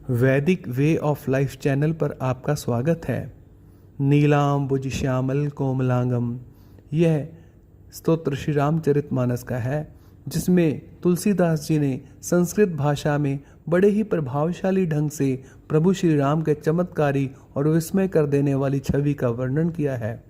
वैदिक way of life channel पर आपका स्वागत है। नीलाम्बुज श्यामल कोमलांगम, यह स्तोत्र श्री रामचरितमानस का है, जिसमें तुलसीदास जी ने संस्कृत भाषा में बड़े ही प्रभावशाली ढंग से प्रभु श्री राम के चमत्कारी और विस्मय कर देने वाली छवि का वर्णन किया है।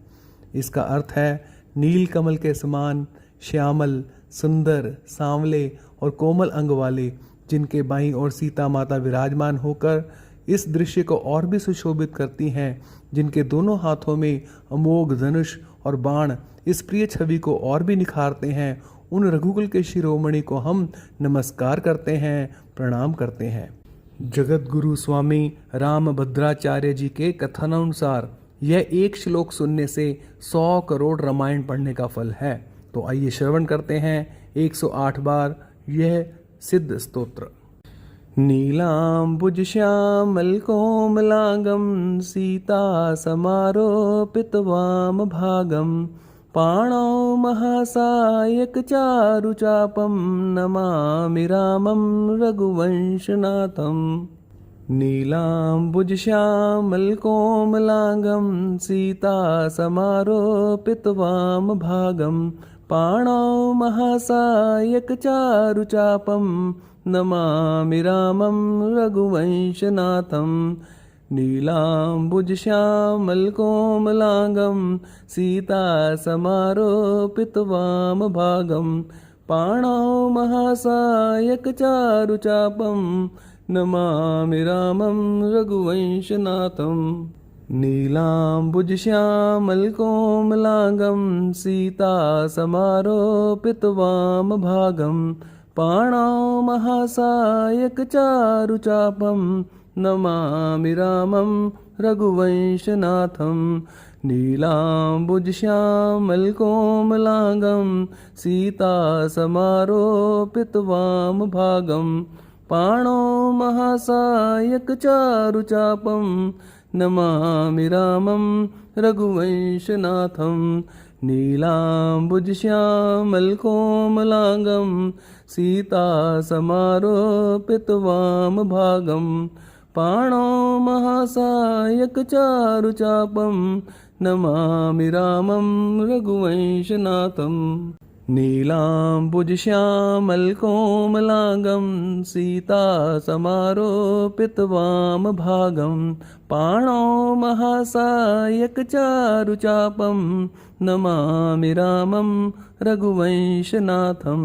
इसका अर्थ है नील कमल के समान श्यामल, सुंदर, सांवले और कोमल अंग वाले, जिनके बाईं ओर सीता माता विराजमान होकर इस दृश्य को और भी सुशोभित करती हैं, जिनके दोनों हाथों में अमोघ धनुष और बाण इस प्रिय छवि को और भी निखारते हैं, उन रघुकुल के शिरोमणि को हम नमस्कार करते हैं, प्रणाम करते हैं। जगत गुरु स्वामी रामभद्राचार्य जी के कथनानुसार यह एक श्लोक सुनने से 100 करोड़ रामायण पढ़ने का फल है। तो आइए श्रवण करते हैं 108 बार यह सिद्ध स्तोत्र। नीलाम्बुज श्यामल कोमलांगम सीता समारोपित वाम भागम पाणौ महासायक चारुचापम नमामि रामं रघुवंशनाथम। नीलाम्बुज श्यामल कोमलांगम सीता समारोपित वाम भागम पाणौ महासायक चारुचापम नमामि रामं रघुवंशनाथम। नीलाम्बुज श्यामल कोमलांगम सीता समारोपित वाम भागम पाणौ महासायक चारुचापम नमामि रामं रघुवंशनाथम। नीलाम्बुज श्यामल कोमलांगम सीता समारोपित वाम भागम पाणौ महासायक चारुचापम नमामि रामं रघुवंशनाथम। नीलाम्बुज श्यामल कोमलांगम सीता समारोपित वाम भागम पाणौ महासायक चारुचापम नमामि रामं रघुवंशनाथम। नीलाम्बुज श्यामल कोमलांगम सीता समारोपित वाम भागम पाणौ महासायक चारुचापम नमामि रामं रघुवंशनाथम। नीलाम्बुज श्यामल कोमलांगम सीता समारोपित वाम भागम पाणौ महासायक चारुचापम नमामि रामं रघुवंशनाथम।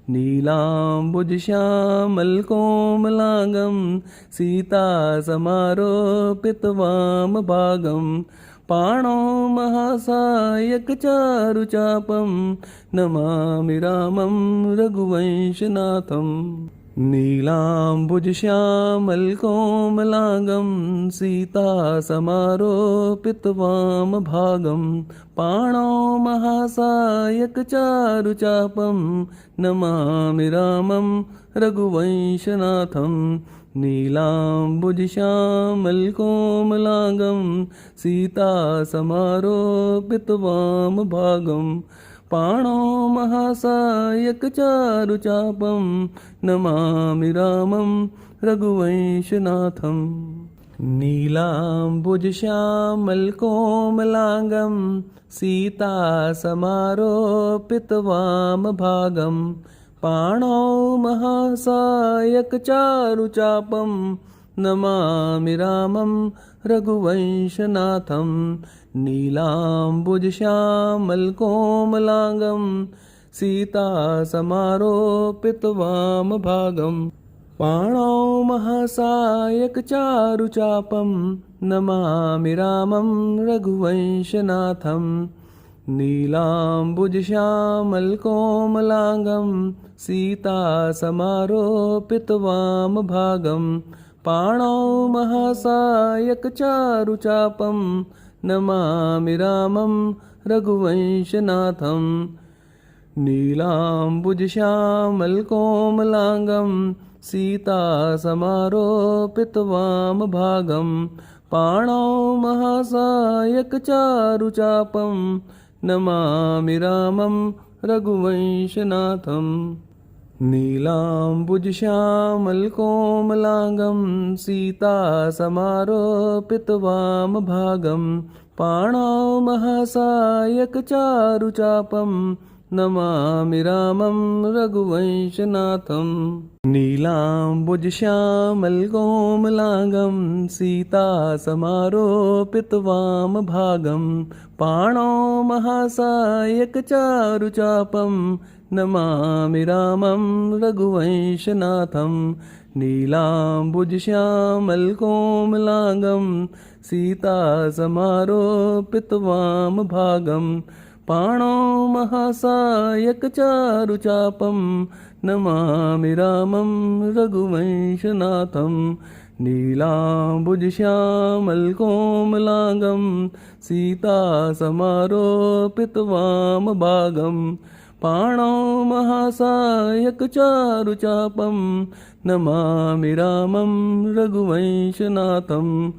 नीलाम्बुज श्यामल कोमलांगम सीता समारोपित वाम भागम पाणौ महासायक चारुचापम नमामि रामं रघुवंशनाथम। नीलाम्बुज श्यामल कोमलांगम सीता समारोपित वाम भागम पाणौ महासायक चारुचापम नमामि रामं रघुवंशनाथम। नीलाम्बुज श्यामल कोमलांगम सीता समारोपित वाम भागम पाणौ महासायक चारुचापम नमामि रामं रघुवंशनाथम। नीलाम्बुज श्यामल कोमलांगम सीता समारोपित वाम भागम पाणौ महासायक चारुचापम नमामि रामं रघुवंशनाथम। नीलाम्बुज श्यामल कोमलांगम सीता समारोपित वाम भागम पाणौ महासायक चारुचापम नमामि रामं रघुवंशनाथम। नीलाम्बुज श्यामल कोमलांगम सीता समारोपित वाम भागम पाणौ महासायक चारुचापम नमामि रामं रघुवंशनाथम। नीलाम्बुज श्यामल कोमलांगम सीता समारोपित वाम भागम पाणौ महासायक चारुचापम नमामि रामं रघुवंशनाथम। नीलाम्बुजश्यामलकोमलाङ्गं सीतासमारोपितवामभागं पाणौ महासायकचारुचापं नमामि रामं रघुवंशनाथं। नीलाम्बुजश्यामलकोमलाङ्गं सीतासमारोपितवामभागं पाणौ महासायकचारुचापं नमामि रामं रघुवंशनाथं। नीलाम्बुजश्यामलकोमलाङ्गं सीतासमारोपितवामभागं पाणौ महासायकचारुचापं नमामि रामं रघुवंशनाथं। नीलाम्बुजश्यामलकोमलाङ्गं सीतासमारोपितवामभागं पाणौ महासायकचारुचापं नमामि रामं रघुवंशनाथं।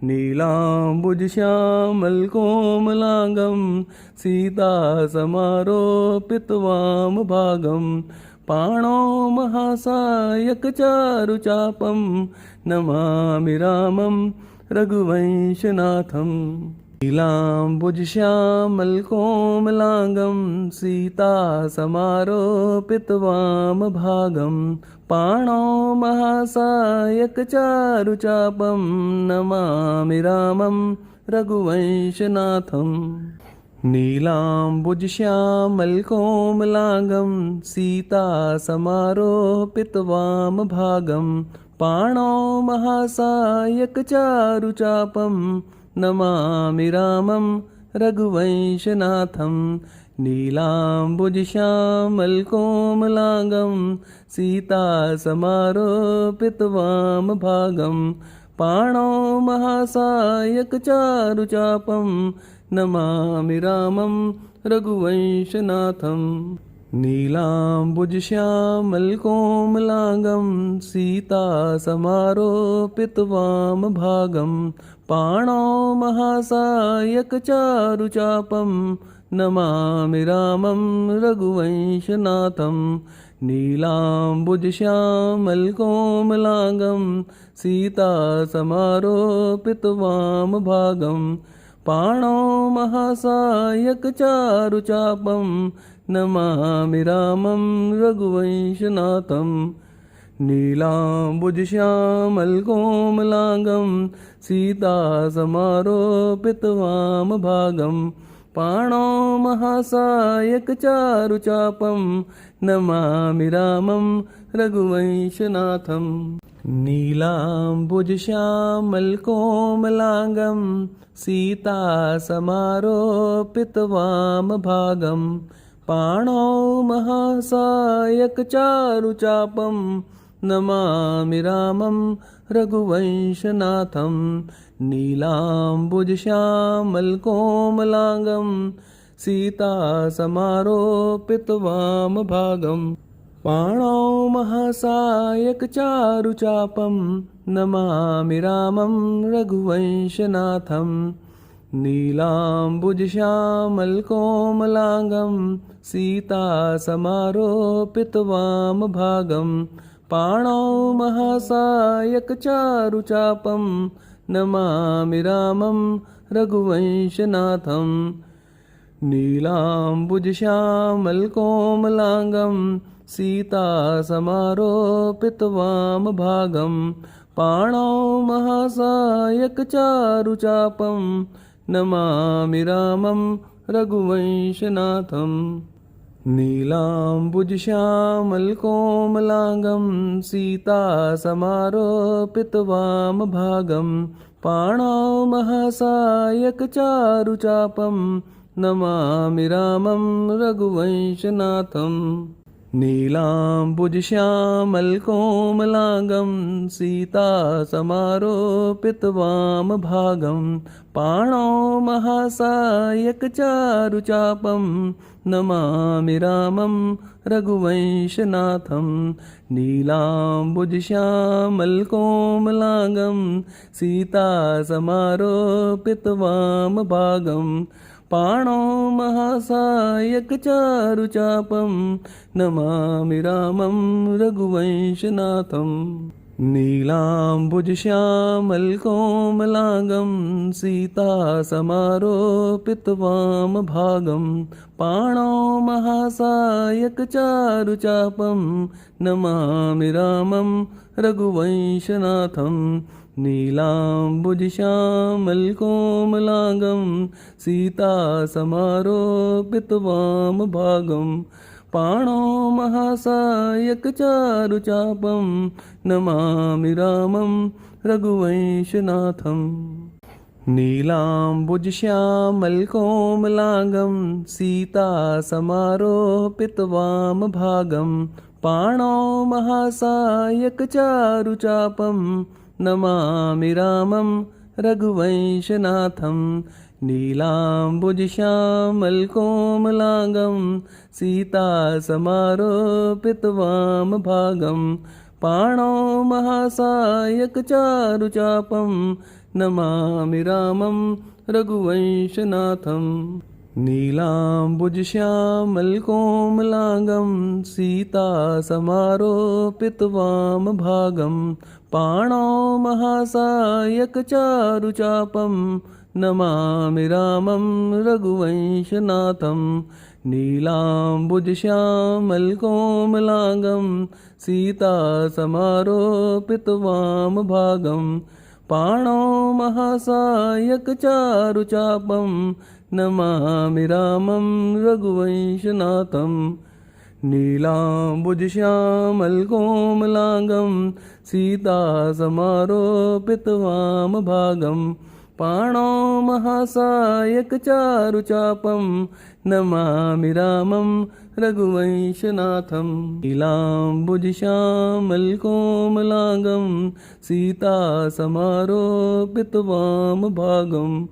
नीलाम्बुजश्यामलकोमलाङ्गं सीतासमारोपितवामभागं पाणौ महासायकचारुचापं नमामि रामं रघुवंशनाथं। नीलाम्बुजश्यामलकोमलाङ्गं सीतासमारोपितवामभागं पाणौ महासायकचारुचापं नमामि रामं रघुवंशनाथं। नीलाम्बुजश्यामलकोमलाङ्गं सीतासमारोपितवामभागं पाणौ महासायकचारुचापं नमामि रामं रघुवंशनाथं। नीलाम्बुजश्यामलकोमलाङ्गं सीतासमारोपितवामभागं पाणौ महासायकचारुचापं नमामि रामं रघुवंशनाथं। नीलाम्बुजश्यामलकोमलाङ्गं सीतासमारोपितवामभागं पाणौ महासायकचारुचापं नमामि रामं रघुवंशनाथं। नीलाम्बुजश्यामलकोमलाङ्गं सीतासमारोपितवामभागं पाणौ महासायकचारुचापं नमामि रामं रघुवंशनाथं। नीलाम्बुजश्यामलकोमलाङ्गं सीतासमारोपितवामभागं पाणौ महासायकचारुचापं नमामि रामं रघुवंशनाथं। नीलाम्बुजश्यामलकोमलाङ्गं सीतासमारोपितवामभागं पाणौ महासायकचारुचापं नमामि रामं रघुवंशनाथं। नीलाम्बुजश्यामलकोमलाङ्गं सीतासमारोपितवामभागं पाणौ महासायकचारुचापं नमामि रामं रघुवंशनाथं। नीलाम्बुजश्यामलकोमलाङ्गं सीतासमारोपितवामभागं पाणौ महासायकचारुचापं नमामि रामं रघुवंशनाथं। नीलाम्बुजश्यामलकोमलाङ्गं सीतासमारोपितवामभागं पाणौ महासायकचारुचापं नमामि रामं रघुवंशनाथं। नीलाम्बुजश्यामलकोमलाङ्गं सीतासमारोपितवामभागं पाणौ महासायकचारुचापं नमामि रामं रघुवंशनाथं। नीलाम्बुजश्यामलकोमलाङ्गं सीतासमारोपितवामभागं पाणौ महासायकचारुचापं नमामि रामं रघुवंशनाथं। नीलाम्बुजश्यामलकोमलाङ्गं सीतासमारोपितवामभागं पाणौ महासायकचारुचापं नमामि रामं रघुवंशनाथं। नीलाम्बुजश्यामलकोमलाङ्गं सीतासमारोपितवामभागं पाणौ महासायकचारुचापं नमामि रामं रघुवंशनाथं। नीलाम्बुजश्यामलकोमलाङ्गं सीतासमारोपितवामभागं पाणौ महासायकचारुचापं नमामि रामं रघुवंशनाथं। नीलाम्बुजश्यामलकोमलाङ्गं सीतासमारोपितवामभागं पाणौ महासायकचारुचापं नमामि रामं रघुवंशनाथं। नीलाम्बुजश्यामलकोमलाङ्गं सीतासमारोपितवामभागं पाणौ महासायकचारुचापं नमामि रामं रघुवंशनाथं। नीलाम्बुजश्यामलकोमलाङ्गं सीतासमारोपितवामभागं पाणौ महासायकचारुचापं नमामि रामं रघुवंशनाथं। नीलाम्बुजश्यामलकोमलाङ्गं सीतासमारोपितवामभागं पाणौ महासायकचारुचापं नमामि रामं रघुवंशनाथं। नीलाम्बुजश्यामलकोमलाङ्गं सीतासमारोपितवामभागं पाणौ महासायकचारुचापं नमामि रामं रघुवंशनाथं। नीलाम्बुजश्यामलकोमलाङ्गं सीतासमारोपितवामभागं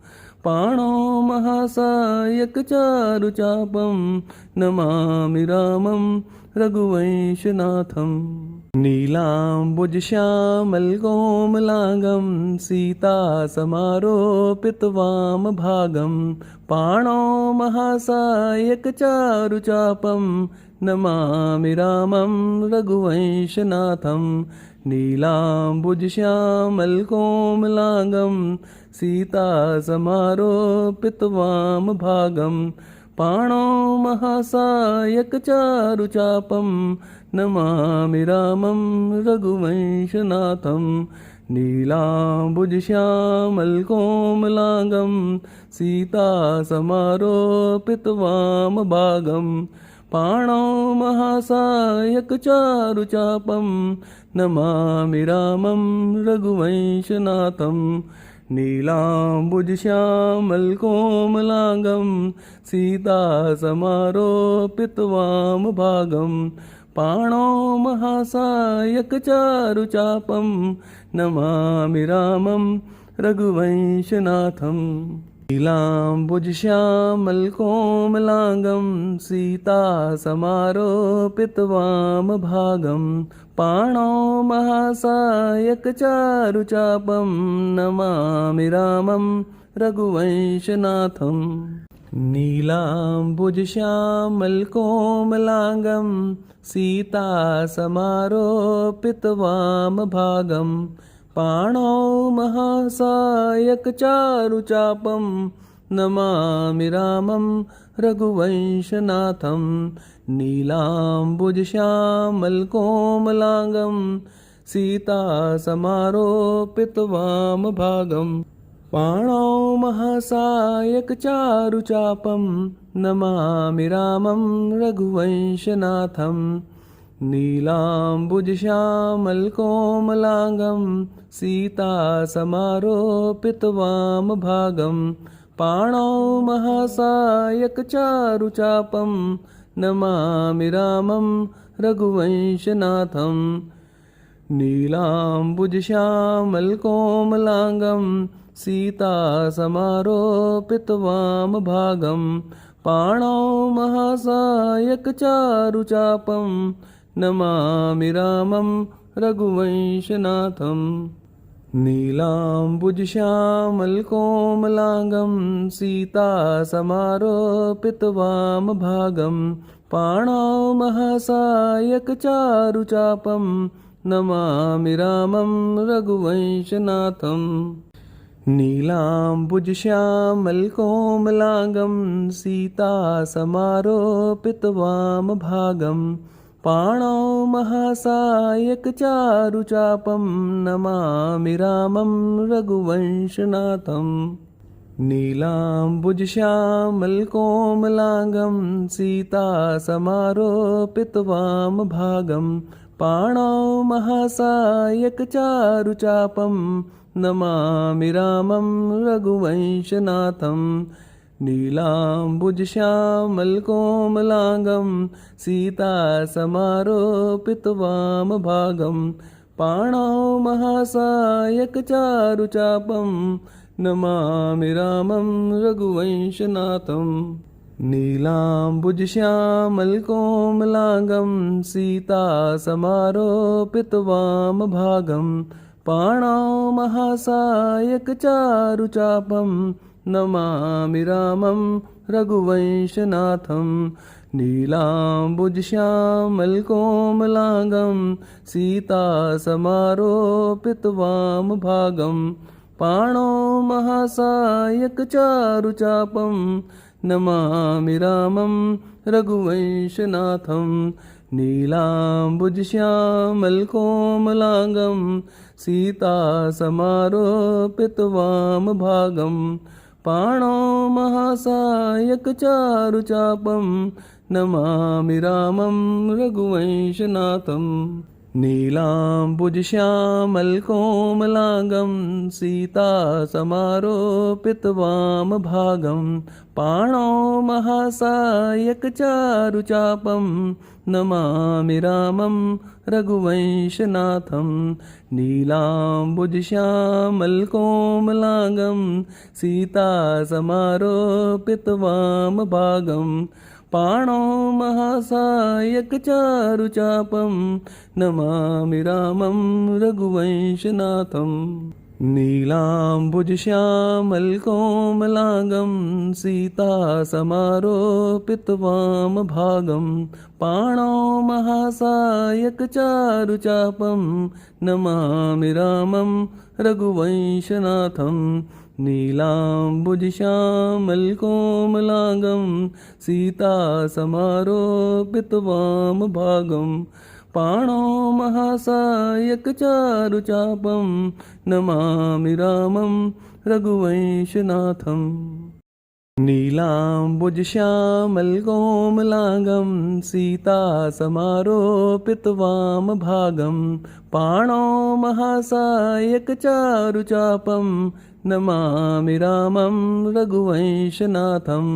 पाणौ महासायकचारुचापं नमामि रामं रघुवंशनाथं। नीलाम्बुजश्यामलकोमलाङ्गं सीतासमारोपितवामभागं पाणौ महासायकचारुचापं नमामि रामं रघुवंशनाथं। नीलाम्बुजश्यामलकोमलाङ्गं सीतासमारोपितवामभागं पाणौ महासायकचारुचापं नमामि रामं रघुवंशनाथं। नीलाम्बुजश्यामलकोमलाङ्गं सीतासमारोपितवामभागं पाणौ महासायकचारुचापं नमामि रामं रघुवंशनाथं। नीलाम्बुजश्यामलकोमलाङ्गं सीतासमारोपितवामभागं पाणौ महासायकचारुचापं नमामि रामं रघुवंशनाथं। नीलाम्बुजश्यामलकोमलाङ्गं सीतासमारोपितवामभागं पाणौ महासायकचारुचापं नमामि रामं रघुवंशनाथं। नीलाम्बुजश्यामलकोमलाङ्गं सीतासमारोपितवामभागं पाणौ महासायकचारुचापं नमामि रामं रघुवंशनाथं। नीलाम्बुजश्यामलकोमलाङ्गं सीतासमारोपितवामभागं पाणौ महासायकचारुचापं नमामि रामं रघुवंशनाथं। नीलाम्बुजश्यामलकोमलाङ्गं सीतासमारोपितवामभागं पाणौ महासायकचारुचापं नमामि रामं रघुवंशनाथं। नीलाम्बुजश्यामलकोमलाङ्गं सीतासमारोपितवामभागं पाणौ महासायकचारुचापं नमामि रामं रघुवंशनाथं। नीलाम्बुजश्यामलकोमलाङ्गं सीतासमारोपितवामभागं पाणौ महासायकचारुचापं नमामि रामं रघुवंशनाथम्। नीलाम्बुजश्यामलकोमलाङ्गं सीतासमारोपितवामभागं पाणौ महासायकचारुचापं नमामि रामं रघुवंशनाथम्। नीलाम्बुजश्यामलकोमलाङ्गं सीतासमारोपितवामभागं पाणौ महासायकचारुचापं नमामि रामं रघुवंशनाथम्। नीलाम्बुजश्यामलकोमलाङ्गं सीतासमारोपितवामभागं पाणौ महासायकचारुचापं नमामि रामं रघुवंशनाथम्। नीलाम्बुजश्यामलकोमलाङ्गं सीतासमारोपितवामभागं पाणौ महासायकचारुचापं नमामि रामं रघुवंशनाथम्। नीलाम्बुजश्यामलकोमलाङ्गं सीतासमारोपितवामभागं पाणौ महासायकचारुचापं नमामि रामं रघुवंशनाथम्। नीलाम्बुजश्यामलकोमलाङ्गं सीतासमारोपितवामभागं पाणौ महासायकचारुचापं नमामि रामं रघुवंशनाथम्। नीलाम्बुजश्यामलकोमलाङ्गं सीतासमारोपितवामभागं पाणौ महासायकचारुचापं नमामि रामं रघुवंशनाथम्। नीलाम्बुजश्यामलकोमलाङ्गं सीतासमारोपितवामभागं पाणौ महासायकचारुचापं नमामि रामं रघुवंशनाथम्। नीलाम्बुजश्यामलकोमलाङ्गं सीतासमारोपितवामभागं पाणौ महासायकचारुचापं नमामि रामं रघुवंशनाथम्। नीलाम्बुजश्यामलकोमलाङ्गं सीतासमारोपितवामभागं पाणौ महासायकचारुचापं नमामि रामं रघुवंशनाथम्। नीलाम्बुजश्यामलकोमलाङ्गं सीतासमारोपितवामभागं पाणौ महासायकचारुचापं नमामि रामं रघुवंशनाथम्।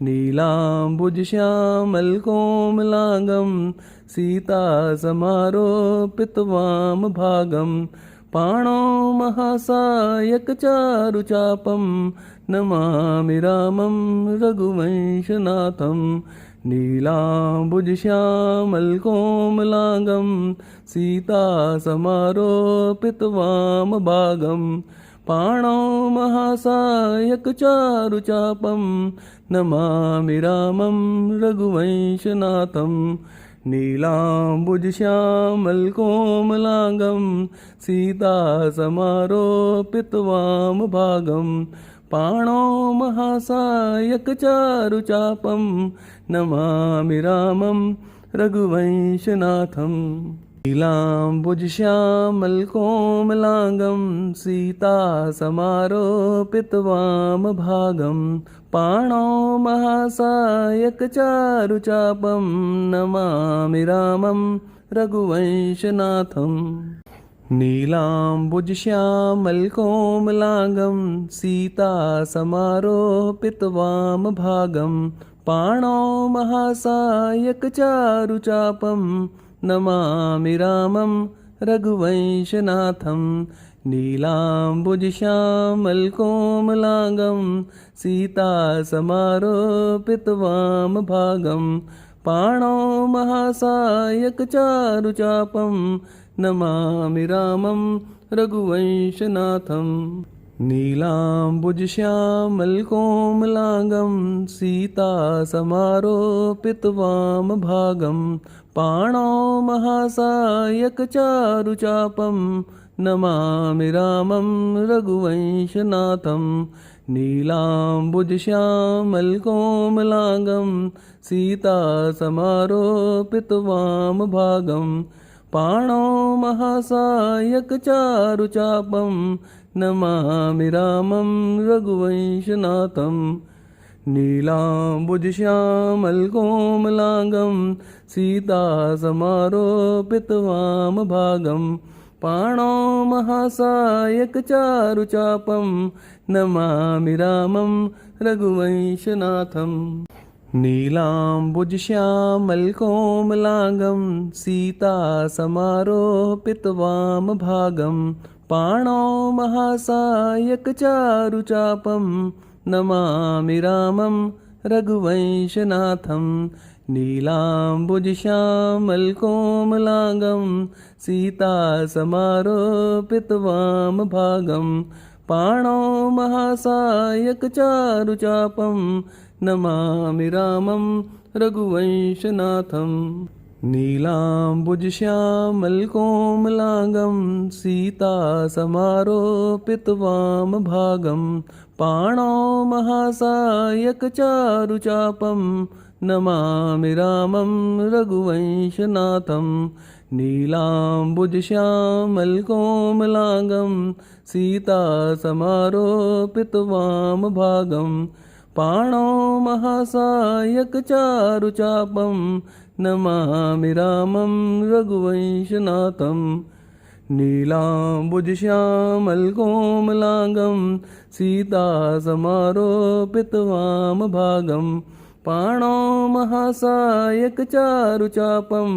नीलाम्बुजश्यामलकोमलाङ्गं सीतासमारोपितवामभागं पाणौ महासायकचारुचापं नमामि रामं रघुवंशनाथम्। नीलाम्बुजश्यामलकोमलाङ्गं सीतासमारोपितवामभागं पाणौ महासायकचारुचापं नमामि रामं रघुवंशनाथम्। नीलाम्बुजश्यामलकोमलाङ्गं सीतासमारोपितवामभागं पाणौ महासायकचारुचापं नमामि रामं रघुवंशनाथम्। नीलाम्बुजश्यामलकोमलाङ्गं सीतासमारोपितवामभागं पाणौ महासायकचारुचापं नमामि रामं रघुवंशनाथम्। नीलाम्बुजश्यामलकोमलाङ्गं सीतासमारोपितवामभागं पाणौ महासायकचारुचापं नमामि रामं रघुवंशनाथम्। नीलाम्बुजश्यामलकोमलाङ्गं सीतासमारोपितवामभागं पाणौ महासायकचारुचापं नमामि रामं रघुवंशनाथं नीलाम्बुजश्यामलकोमलाङ्गं सीतासमारोपितवामभागं पाणौ महासायकचारुचापं नमामि रामं रघुवंशनाथं नीलाम्बुजश्यामलकोमलाङ्गं सीतासमारोपितवामभागं पाणौ महासायकचारुचापं नमामि रामं रघुवंशनाथं नीलाम्बुजश्यामलकोमलाङ्गं सीतासमारोपितवामभागं पाणौ महासायकचारुचापं नमामि रामं रघुवंशनाथं नीलाम्बुजश्यामलकोमलाङ्गं सीतासमारोपितवामभागं पाणौ महासायकचारुचापं नमामि रामं रघुवंशनाथं नीलाम्बुजश्यामलकोमलाङ्गं सीतासमारोपितवामभागं पाणौ महासायकचारुचापं नमामि रामं रघुवंशनाथं नीलाम्बुजश्यामलकोमलाङ्गं सीतासमारोपितवामभागं पाणौ महासायकचारुचापं नमामि रामं रघुवंशनाथं नीलाम्बुजश्यामलकोमलाङ्गं सीतासमारोपितवामभागं पाणौ महासायकचारुचापं नमामि रामं रघुवंशनाथं नीलाम्बुजश्यामलकोमलाङ्गं सीतासमारोपितवामभागं पाणौ महासायकचारुचापं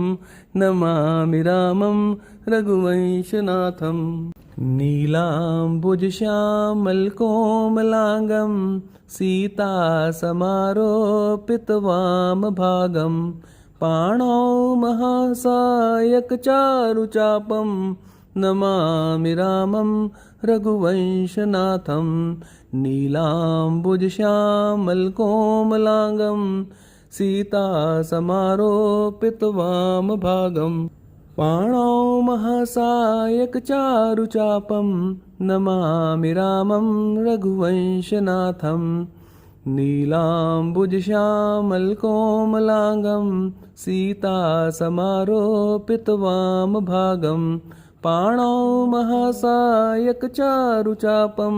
नमामि रामं रघुवंशनाथं नीलाम्बुजश्यामलकोमलाङ्गं सीतासमारोपितवामभागं पाणौ महासायकचारुचापं नमामि रामं रघुवंशनाथं नीलाम्बुजश्यामलकोमलाङ्गं सीतासमारोपितवामभागं पाणौ महासायकचारुचापं नमामि रामं रघुवंशनाथं नीलाम्बुजश्यामलकोमलाङ्गं सीतासमारोपितवामभागं पाणौ महासायकचारुचापं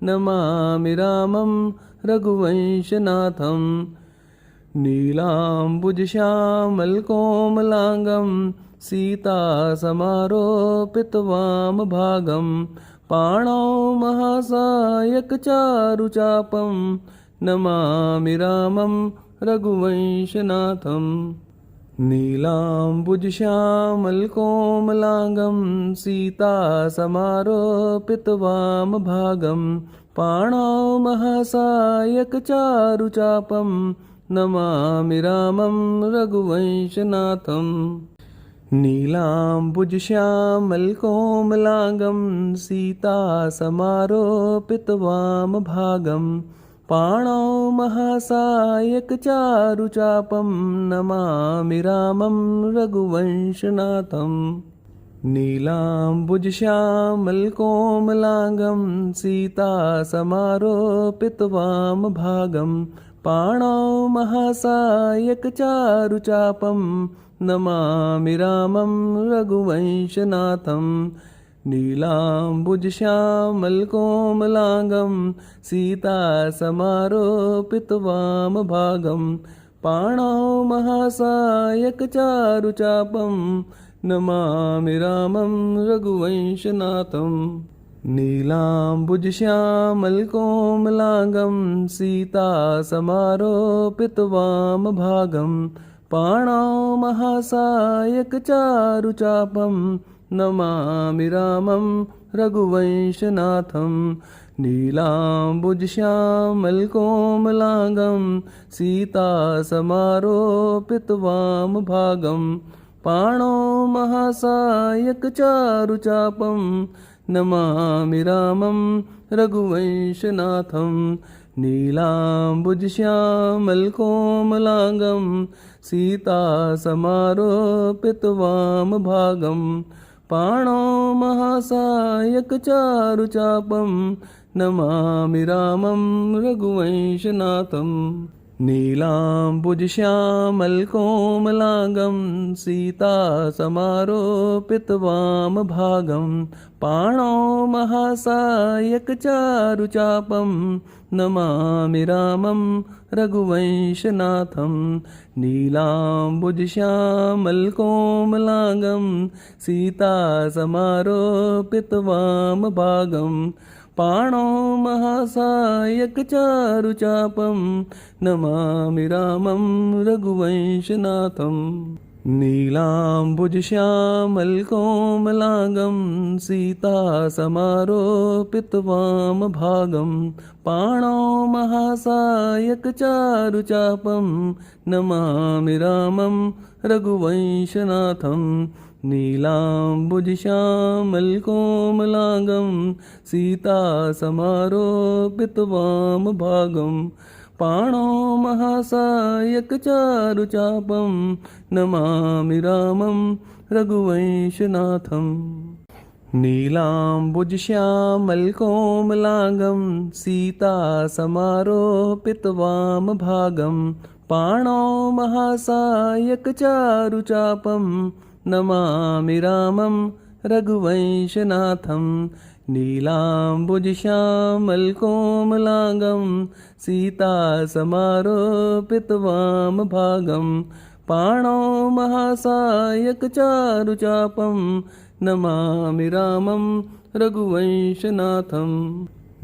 नमामि रामं रघुवंशनाथं नीलाम्बुजश्यामलकोमलाङ्गं सीतासमारोपितवामभागं पाणौ महासायकचारुचापं नमामि रामं रघुवंशनाथं नीलाम्बुजश्यामलकोमलाङ्गं सीतासमारोपितवामभागं पाणौ महासायकचारुचापं नमामि रामं रघुवंशनाथं नीलाम्बुजश्यामलकोमलाङ्गं सीतासमारोपितवामभागं पाणौ महासायकचारुचापं नमामि रामं रघुवंशनाथं नीलाम्बुजश्यामलकोमलाङ्गं सीतासमारोपितवामभागं पाणौ महासायकचारुचापं नमामि रामं रघुवंशनाथं नीलाम्बुजश्यामलकोमलाङ्गं सीतासमारोपितवामभागं पाणौ महासायकचारुचापं नमामि रामं रघुवंशनाथं नीलाम्बुजश्यामलकोमलाङ्गं सीतासमारोपितवामभागं पाणौ महासायकचारुचापं नमामि रामं रघुवंशनाथं नीलाम्बुजश्यामलकोमलाङ्गं सीतासमारोपितवामभागं पाणौ महासायकचारुचापं नमामि रामं रघुवंशनाथं नीलाम्बुजश्यामलकोमलाङ्गं सीतासमारोपितवामभागं पाणौ महासायकचारुचापं नमामि रामं रघुवंशनाथं नीलाम्बुजश्यामलकोमलाङ्गं सीतासमारोपितवामभागं पाणौ महासायकचारुचापं नमामि रामं रघुवंशनाथं नीलाम्बुजश्यामलकोमलाङ्गं सीतासमारोपितवामभागं पाणौ महासायकचारुचापं नमामि रामं रघुवंशनाथं नीलाम्बुजश्यामलकोमलाङ्गं सीतासमारोपितवामभागं पाणौ महासायकचारुचापं नमामि रामं रघुवंशनाथं नीलाम्बुजश्यामलकोमलाङ्गं सीतासमारोपितवामभागं पाणौ महासायकचारुचापं नमामि रामं रघुवंशनाथं नीलाम्बुजश्यामलकोमलाङ्गं सीतासमारोपितवामभागं पाणौ महासायकचारुचापं नमामि रामं रघुवंशनाथं नीलाम्बुजश्यामलकोमलाङ्गं सीतासमारोपितवामभागं पाणौ महासायकचारुचापं नमामि रामं रघुवंशनाथं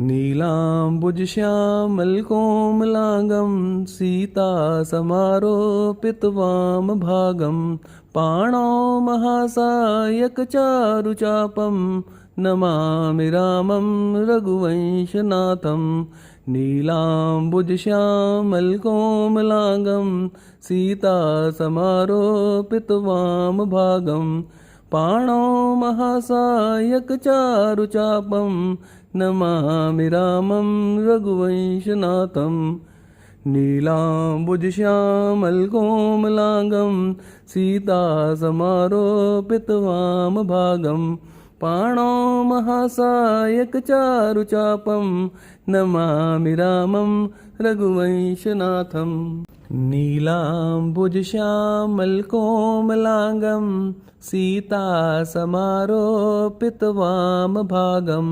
नीलाम्बुजश्यामलकोमलाङ्गं सीतासमारोपितवामभागं पाणौ महासायकचारुचापं नमामि रामं रघुवंशनाथं नीलाम्बुजश्यामलकोमलाङ्गं सीतासमारोपितवामभागं पाणौ महासायकचारुचापं नमामि रामं रघुवंशनाथं नीलाम्बुजश्यामलकोमलाङ्गं सीतासमारोपितवामभागं पाणौ महासायकचारुचापं नमामि रामं रघुवंशनाथं नीलाम्बुजश्यामलकोमलाङ्गं सीतासमारोपितवामभागं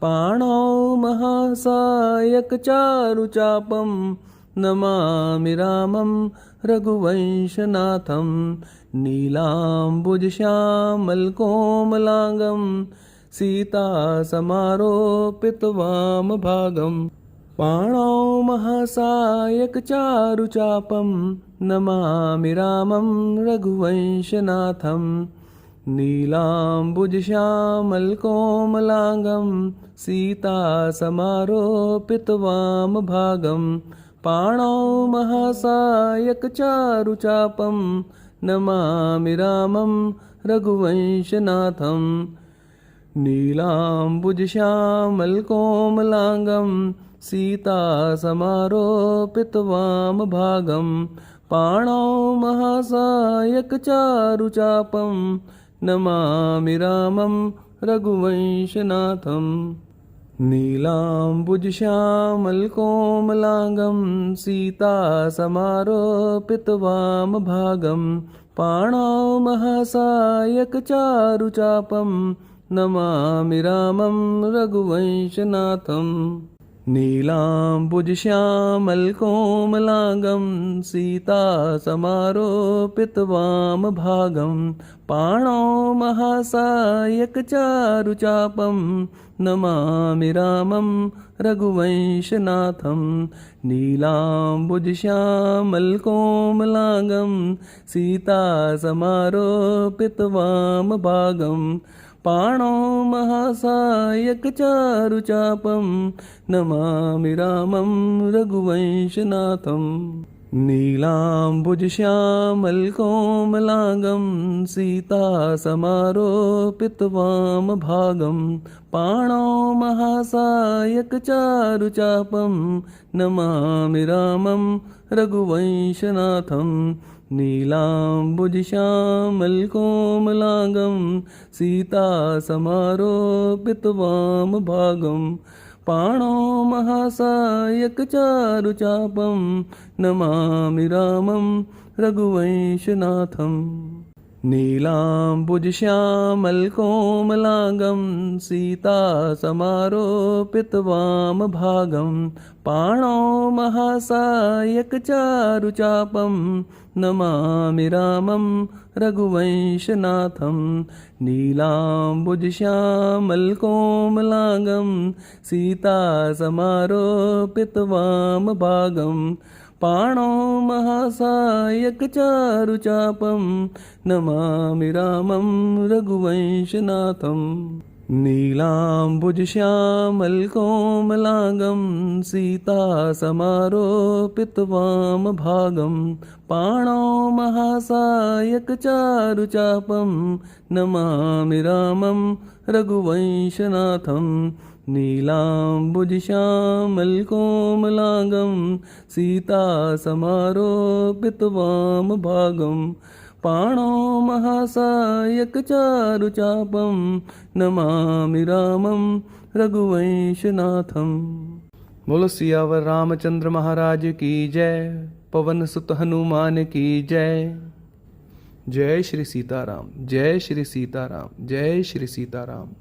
पाणौ महासायकचारुचापं नमामि रामं रघुवंशनाथं नीलाम्बुजश्यामलकोमलाङ्गं सीतासमारोपितवामभागं पाणौ महासायकचारुचापं नमामि रामं रघुवंशनाथं नीलाम्बुजश्यामलकोमलाङ्गं सीतासमारोपितवामभागं पाणौ महासायकचारुचापं नमामि रामं रघुवंशनाथं नीलाम्बुजश्यामलकोमलाङ्गं सीतासमारोपितवामभागं पाणौ महासायकचारुचापं नमामि रामं रघुवंशनाथं नीलाम्बुजश्यामलकोमलाङ्गं सीतासमारोपितवामभागं पाणौ महासायकचारुचापं नमामि रामं रघुवंशनाथं नीलाम्बुजश्यामलकोमलाङ्गं सीतासमारोपितवामभागं पाणौ महासायकचारुचापं नमामि रामं रघुवंशनाथं नीलाम्बुजश्यामलकोमलाङ्गं सीतासमारोपितवामभागं पाणौ महासायकचारुचापं नमामि रामं रघुवंशनाथं नीलाम्बुज श्यामल कोमलांगं सीता समारोपित वाम भागं पाणौ महासायक चारुचापं नमामि रामं रघुवंशनाथं नीलाम्बुज श्यामल कोमलांगं सीता समारोपित वाम भागं पाणौ महासायक चारुचापं नमामि रामं रघुवंशनाथं नीलाम्बुज श्यामल कोमलांगं सीता समारोपित वाम भागं पाणौ महासायक चारुचापं नमामि रामं रघुवंशनाथं नीलाम्बुज श्यामल कोमलांगं सीता समारोपित वाम भागं पाणौ महासायक चारुचापं नमामि रामं रघुवंशनाथं नीलाम्बुज श्यामल कोमलांगं सीता समारोपित वाम भागं पाणौ महासायक चारुचापं नमामि रामं रघुवंशनाथं नीलाम्बुज श्यामल कोमलांगं सीता समारोपित वाम भागं पाणौ महासायक चारुचापं नमामि रामं रघुवंशनाथं। बोलो सियावर रामचंद्र महाराज की जय। पवन सुत हनुमान की जय। जय श्री सीताराम, जय श्री सीताराम, जय श्री सीताराम।